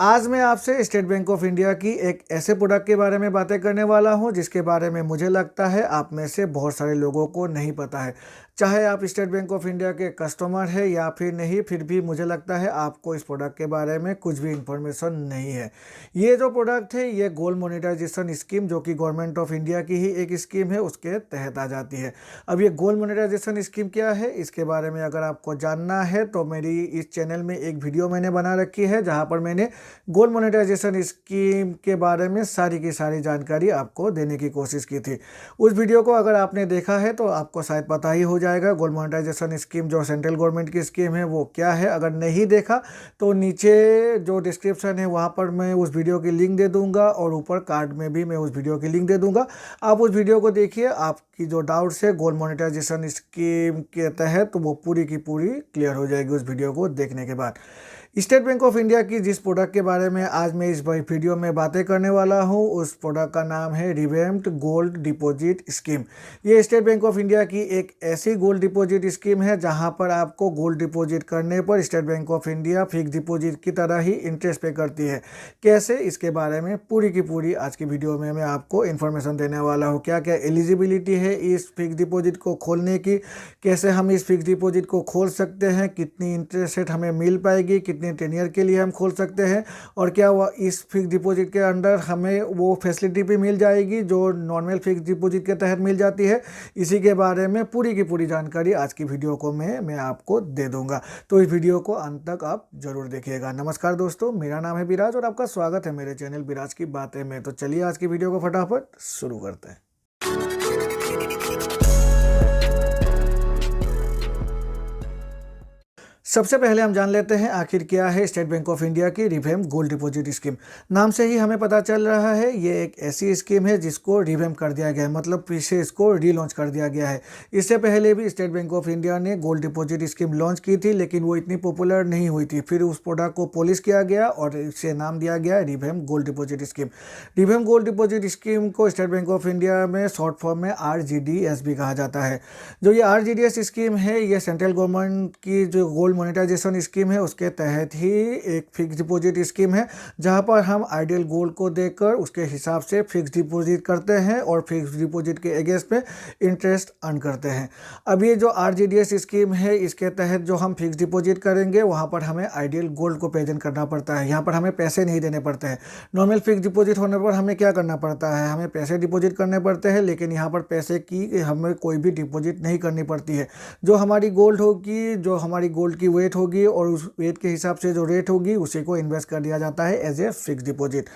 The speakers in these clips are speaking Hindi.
आज मैं आपसे स्टेट बैंक ऑफ इंडिया की एक ऐसे प्रोडक्ट के बारे में बातें करने वाला हूं जिसके बारे में मुझे लगता है आप में से बहुत सारे लोगों को नहीं पता है। चाहे आप स्टेट बैंक ऑफ इंडिया के कस्टमर हैं या फिर नहीं, फिर भी मुझे लगता है आपको इस प्रोडक्ट के बारे में कुछ भी इंफॉर्मेशन नहीं है। ये जो प्रोडक्ट है ये गोल्ड मोनेटाइजेशन स्कीम, जो कि गवर्नमेंट ऑफ इंडिया की ही एक स्कीम है, उसके तहत आ जाती है। अब ये गोल्ड मोनेटाइजेशन स्कीम क्या है, इसके बारे में अगर आपको जानना है तो मेरी इस चैनल में एक वीडियो मैंने बना रखी है जहाँ पर मैंने गोल्ड मोनेटाइजेशन स्कीम के बारे में सारी की सारी जानकारी आपको देने की कोशिश की थी। उस वीडियो को अगर आपने देखा है तो आपको शायद पता ही हो जाएगा गोल्ड मोनेटाइजेशन स्कीम जो सेंट्रल गवर्नमेंट की स्कीम है वो क्या है। अगर नहीं देखा तो नीचे जो डिस्क्रिप्शन है वहाँ पर मैं उस वीडियो की लिंक दे दूँगा और ऊपर कार्ड में भी मैं उस वीडियो की लिंक दे दूँगा। आप उस वीडियो को देखिए, आपकी जो डाउट्स है गोल्ड मोनेटाइजेशन स्कीम के तहत तो वो पूरी की पूरी क्लियर हो जाएगी उस वीडियो को देखने के बाद। स्टेट बैंक ऑफ इंडिया की जिस प्रोडक्ट के बारे में आज मैं इस वीडियो में बातें करने वाला हूं उस प्रोडक्ट का नाम है रिवैम्प्ड गोल्ड डिपॉजिट स्कीम। ये स्टेट बैंक ऑफ इंडिया की एक ऐसी गोल्ड डिपॉजिट स्कीम है जहां पर आपको गोल्ड डिपॉजिट करने पर state bank of India fix deposit की तरह ही इंटरेस्ट पे करती है। कैसे, इसके बारे में पूरी की पूरी आज की वीडियो में मैं आपको इन्फॉर्मेशन देने वाला हूँ। क्या क्या एलिजिबिलिटी है इस फिक्स डिपॉजिट को खोलने की, कैसे हम इस फिक्स डिपॉजिट को खोल सकते हैं, कितनी इंटरेस्ट रेट हमें मिल पाएगी, कितने टेनियर के लिए हम खोल सकते हैं, और क्या वो इस फिक्स डिपॉजिट के अंदर हमें वो फैसिलिटी भी मिल जाएगी जो नॉर्मल फिक्स डिपॉजिट के तहत मिल जाती है। इसी के बारे में पूरी की पूरी जानकारी आज की वीडियो को मैं आपको दे दूंगा, तो इस वीडियो को अंत तक आप जरूर देखिएगा। नमस्कार दोस्तों, मेरा नाम है विराज और आपका स्वागत है मेरे चैनल विराज की बातें में। तो चलिए आज की वीडियो को फटाफट शुरू करते हैं। सबसे पहले हम जान लेते हैं आखिर क्या है स्टेट बैंक ऑफ इंडिया की रिवैम्प्ड गोल्ड डिपॉजिट स्कीम। नाम से ही हमें पता चल रहा है ये एक ऐसी स्कीम है जिसको रिवैम्प कर दिया गया है, मतलब फिर से इसको रीलॉन्च कर दिया गया है। इससे पहले भी स्टेट बैंक ऑफ इंडिया ने गोल्ड डिपॉजिट स्कीम लॉन्च की थी लेकिन वो इतनी पॉपुलर नहीं हुई थी। फिर उस प्रोडक्ट को पॉलिश किया गया और इसे नाम दिया गया revamped gold deposit scheme. Revamped gold deposit scheme को स्टेट बैंक ऑफ इंडिया में शॉर्ट फॉर्म में RGDS भी कहा जाता है। जो ये RGDS स्कीम है ये सेंट्रल गवर्नमेंट की जो गोल्ड मोनेटाइजेशन स्कीम है उसके तहत ही एक फिक्स डिपॉजिट स्कीम है जहां पर हम आइडियल गोल्ड को देकर उसके हिसाब से फिक्स डिपॉजिट करते हैं और फिक्स डिपॉजिट के अगेंस्ट पे इंटरेस्ट अर्न करते हैं। अब ये जो RGDS स्कीम है इसके तहत जो हम फिक्स डिपॉजिट करेंगे वहां पर हमें आइडियल गोल्ड को प्रेजेंट करना पड़ता है। यहाँ पर हमें पैसे नहीं देने पड़ते हैं। नॉर्मल फिक्स डिपॉजिट होने पर हमें क्या करना पड़ता है, हमें पैसे डिपॉजिट करने पड़ते हैं, लेकिन यहाँ पर पैसे की हमें कोई भी डिपॉजिट नहीं करनी पड़ती है। जो हमारी गोल्ड होगी, जो हमारी गोल्ड की वेट होगी और उस वेट के हिसाब से जो रेट होगी उसी को इन्वेस्ट कर दिया जाता है एज ए फिक्स डिपॉजिट।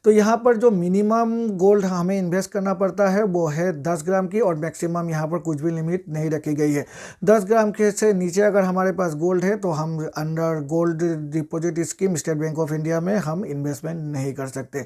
तो यहाँ पर जो मिनिमम गोल्ड हमें इन्वेस्ट करना पड़ता है वो है 10 ग्राम की, और मैक्सिमम यहाँ पर कुछ भी लिमिट नहीं रखी गई है। 10 ग्राम के से नीचे अगर हमारे पास गोल्ड है तो हम under gold deposit scheme state bank of India में हम इन्वेस्टमेंट नहीं कर सकते।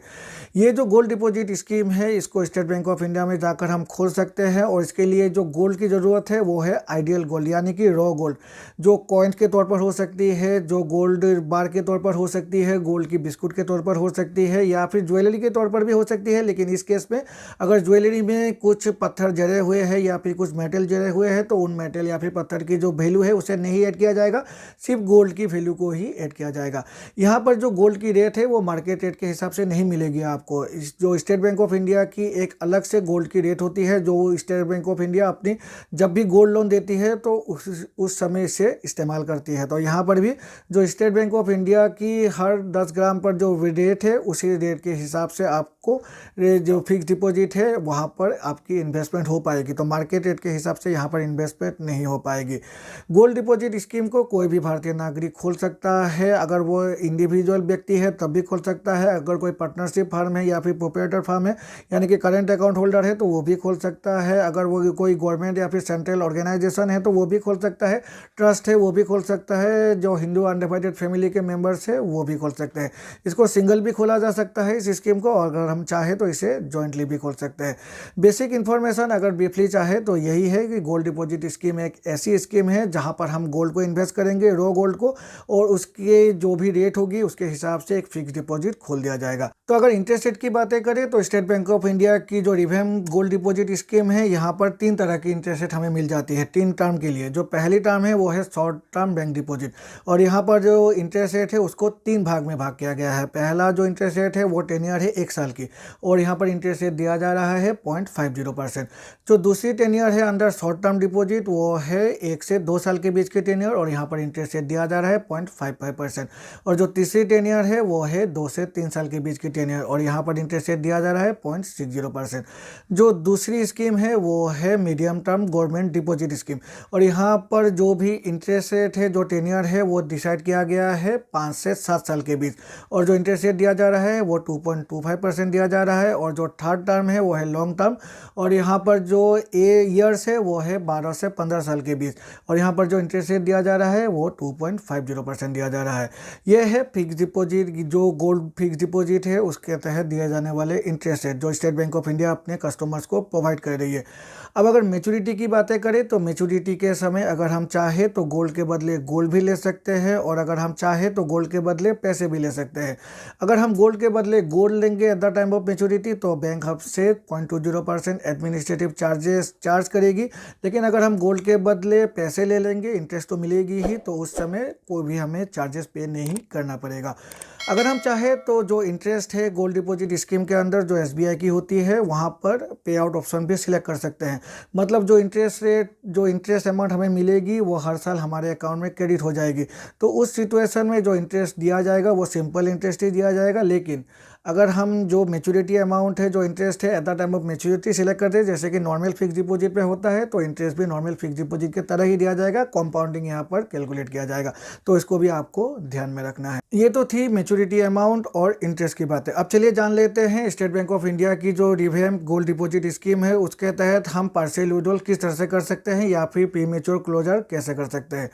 ये जो गोल्ड डिपॉजिट स्कीम है इसको स्टेट बैंक ऑफ इंडिया में जाकर हम खोल सकते हैं, और इसके लिए जो गोल्ड की ज़रूरत है वो है आइडियल गोल्ड, यानी कि रॉ गोल्ड, जो कॉइन्स के तौर पर हो सकती है, जो गोल्ड बार के तौर पर हो सकती है, गोल्ड की बिस्कुट के तौर पर हो सकती है, या फिर ज्वेलरी के तौर पर भी हो सकती है। लेकिन इस केस में अगर ज्वेलरी में कुछ पत्थर जड़े हुए हैं या फिर कुछ मेटल जड़े हुए हैं तो उन मेटल या फिर पत्थर की जो वैल्यू है उसे नहीं ऐड किया जाएगा, सिर्फ गोल्ड की वैल्यू को ही ऐड किया जाएगा। यहाँ पर जो गोल्ड की रेट है वो मार्केट रेट के हिसाब से नहीं मिलेगी आपको। जो स्टेट बैंक ऑफ इंडिया की एक अलग से गोल्ड की रेट होती है जो स्टेट बैंक ऑफ इंडिया अपनी जब भी गोल्ड लोन देती है तो उस समय से इस्तेमाल करती है। तो यहाँ पर भी जो स्टेट बैंक ऑफ इंडिया की हर 10 ग्राम पर जो रेट है उसी रेट के हिसाब से आपको जो फिक्स डिपॉजिट है वहाँ पर आपकी इन्वेस्टमेंट हो पाएगी। तो मार्केट रेट के हिसाब से यहाँ पर इन्वेस्टमेंट नहीं हो पाएगी। गोल्ड डिपॉजिट स्कीम को कोई भी भारतीय नागरिक खोल सकता है। अगर वो इंडिविजुअल व्यक्ति है तब भी खोल सकता है, अगर कोई पार्टनरशिप फर्म है या फिर प्रोप्राइटर फर्म है यानी कि करंट अकाउंट होल्डर है तो वो भी खोल सकता है, अगर वो कोई गवर्नमेंट या फिर सेंट्रल ऑर्गेनाइजेशन है तो वो भी खोल सकता है, ट्रस्ट है वो भी खोल सकता है, जो हिंदू अनडिवाइडेड फैमिली के मेंबर्स है वो भी खोल सकते हैं। इसको सिंगल भी खोला जा सकता है इस स्कीम को, और अगर हम चाहे तो इसे जॉइंटली भी खोल सकते हैं। बेसिक इन्फॉर्मेशन अगर ब्रीफली चाहे तो यही है कि गोल्ड डिपॉजिट स्कीम एक ऐसी स्कीम है जहां पर हम गोल्ड को इन्वेस्ट करेंगे, रॉ गोल्ड को, और उसके जो भी रेट होगी उसके हिसाब से एक फिक्स डिपॉजिट खोल दिया जाएगा। तो अगर इंटरेस्ट रेट की बातें करें तो स्टेट बैंक ऑफ इंडिया की जो रिवैम्प्ड गोल्ड डिपॉजिट स्कीम है यहाँ पर 3 तरह की इंटरेस्ट रेट हमें मिल जाती है 3 टर्म के लिए। जो पहली टर्म है वो है short term bank bank deposit. और यहाँ पर जो इंटरेस्ट रेट है उसको 3 भाग में भाग किया गया है। पहला जो इंटरेस्ट रेट है वो 10 ईयर है 1 साल की, और यहाँ पर इंटरेस्ट रेट दिया जा रहा है 0.50%। जो दूसरी 10 ईयर है अंडर शॉर्ट टर्म डिपॉजिट वो है 1 से 2 साल के बीच की 10 ईयर, और यहाँ पर इंटरेस्ट रेट दिया जा रहा है 0.55%। और जो तीसरी 10 ईयर है वो है 2 से 3 साल के बीच की 10 ईयर, और यहाँ पर इंटरेस्ट रेट दिया जा रहा है 0.60%। जो दूसरी स्कीम है वो है medium term government deposit scheme, और यहाँ पर जो भी इंटरेस्ट रेट है जो 10 ईयर है वो डिसाइड किया गया है 5 से 7 साल के बीच, और जो इंटरेस्ट रेट दिया जा रहा है वो 2.25% दिया जा रहा है। और जो थर्ड टर्म है वो है लॉन्ग टर्म, और यहाँ पर जो ईयर्स है वो है 12 से 15 साल के बीच, और यहाँ पर जो इंटरेस्ट रेट दिया जा रहा है वो 2.50% दिया जा रहा है। यह है फिक्स डिपॉजिट, जो गोल्ड फिक्स डिपॉजिट है उसके तहत दिए जाने वाले इंटरेस्ट रेट जो स्टेट बैंक ऑफ इंडिया अपने कस्टमर्स को प्रोवाइड कर रही है। अब अगर मैच्योरिटी की बातें करें तो मैच्योरिटी के समय अगर हम चाहे तो गोल्ड के बदले गोल्ड भी ले सकते हैं, और अगर हम चाहे तो गोल्ड के बदले पैसे भी ले सकते हैं। अगर हम गोल्ड के बदले गोल्ड लेंगे at the time of maturity तो बैंक हमसे 0.20% एडमिनिस्ट्रेटिव चार्जेस चार्ज करेगी, लेकिन अगर हम गोल्ड के बदले पैसे ले लेंगे इंटरेस्ट तो मिलेगी ही, तो उस समय कोई भी हमें चार्जेस पे नहीं करना पड़ेगा। अगर हम चाहे तो जो इंटरेस्ट है गोल्ड डिपॉजिट स्कीम के अंदर जो SBI की होती है वहाँ पर पे आउट ऑप्शन भी सिलेक्ट कर सकते हैं। मतलब जो इंटरेस्ट अमाउंट हमें मिलेगी वो हर साल हमारे अकाउंट में क्रेडिट हो जाएगी। तो उस सिचुएशन में जो इंटरेस्ट दिया जाएगा वो सिंपल इंटरेस्ट ही दिया जाएगा, लेकिन अगर हम जो मैच्योरिटी अमाउंट है जो इंटरेस्ट है at the time of maturity select करते हैं, जैसे कि नॉर्मल फिक्स डिपॉजिट पे होता है, तो इंटरेस्ट भी नॉर्मल फिक्स डिपॉजिट की तरह ही दिया जाएगा, कंपाउंडिंग यहाँ पर कैलकुलेट किया जाएगा। तो इसको भी आपको ध्यान में रखना है। ये तो थी मैच्योरिटी अमाउंट और इंटरेस्ट की बातें। अब चलिए जान लेते हैं स्टेट बैंक ऑफ इंडिया की जो रिवैम्प गोल्ड डिपॉजिट स्कीम है उसके तहत हम पार्शियल विड्रॉल किस तरह से कर सकते हैं या फिर प्रीमेच्योर क्लोजर कैसे कर सकते हैं।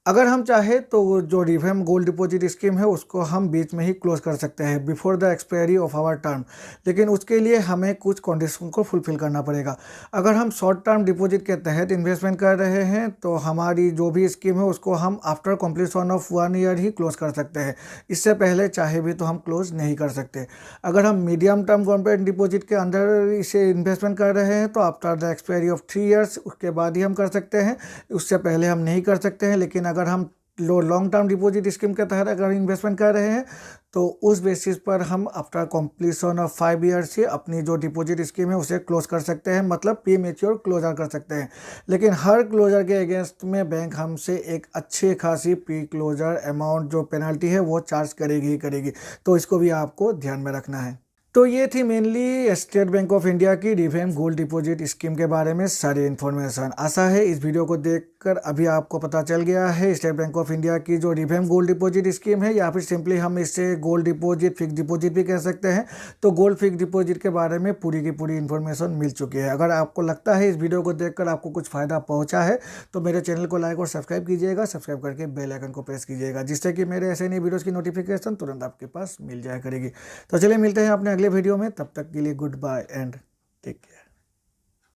अगर हम चाहे तो जो रिवैम्प गोल्ड डिपॉजिट स्कीम है उसको हम बीच में ही क्लोज कर सकते हैं before the expiry of our term, लेकिन उसके लिए हमें कुछ कंडीशन को फुलफिल करना पड़ेगा। अगर हम शॉर्ट टर्म डिपॉजिट के तहत इन्वेस्टमेंट कर रहे हैं तो हमारी जो भी स्कीम है उसको हम after completion of 1 year he close कर सकते हैं, इससे पहले चाहे भी तो हम क्लोज नहीं कर सकते। अगर हम मीडियम टर्म गवर्नमेंट डिपॉजिट के अंदर इसे इन्वेस्टमेंट कर रहे हैं तो after the expiry of 3 years उसके बाद ही हम कर सकते हैं, उससे पहले हम नहीं कर सकते हैं। लेकिन अगर हम लॉन्ग टर्म डिपॉजिट स्कीम के तहत अगर इन्वेस्टमेंट कर रहे हैं तो उस बेसिस पर हम आफ्टर कंप्लीशन ऑफ 5 ईयर्स से अपनी जो डिपॉजिट स्कीम है उसे क्लोज कर सकते हैं, मतलब प्री मेच्योर क्लोजर कर सकते हैं। लेकिन हर क्लोजर के अगेंस्ट में बैंक हमसे एक अच्छी खासी प्री क्लोजर अमाउंट जो पेनल्टी है वो चार्ज करेगी ही करेगी, तो इसको भी आपको ध्यान में रखना है। तो ये थी mainly state bank of India की रिवैम्प गोल्ड डिपॉजिट स्कीम के बारे में सारी इन्फॉर्मेशन। आशा है इस वीडियो को देखकर अभी आपको पता चल गया है स्टेट बैंक ऑफ इंडिया की जो रिवैम्प गोल्ड डिपॉजिट स्कीम है, या फिर सिंपली हम इससे गोल्ड डिपॉजिट फिक्स डिपॉजिट भी कह सकते हैं। तो गोल्ड फिक्स डिपॉजिट के बारे में पूरी की पूरी इन्फॉर्मेशन मिल चुकी है। अगर आपको लगता है इस वीडियो को देखकर आपको कुछ फ़ायदा पहुँचा है तो मेरे चैनल को लाइक और सब्सक्राइब कीजिएगा, सब्सक्राइब करके बेल आइकन को प्रेस कीजिएगा, जिससे कि मेरे ऐसे नई वीडियोज़ की नोटिफिकेशन तुरंत आपके पास मिल जाया करेगी। तो चलिए मिलते हैं अपने अगले वीडियो में, तब तक के लिए goodbye and take care.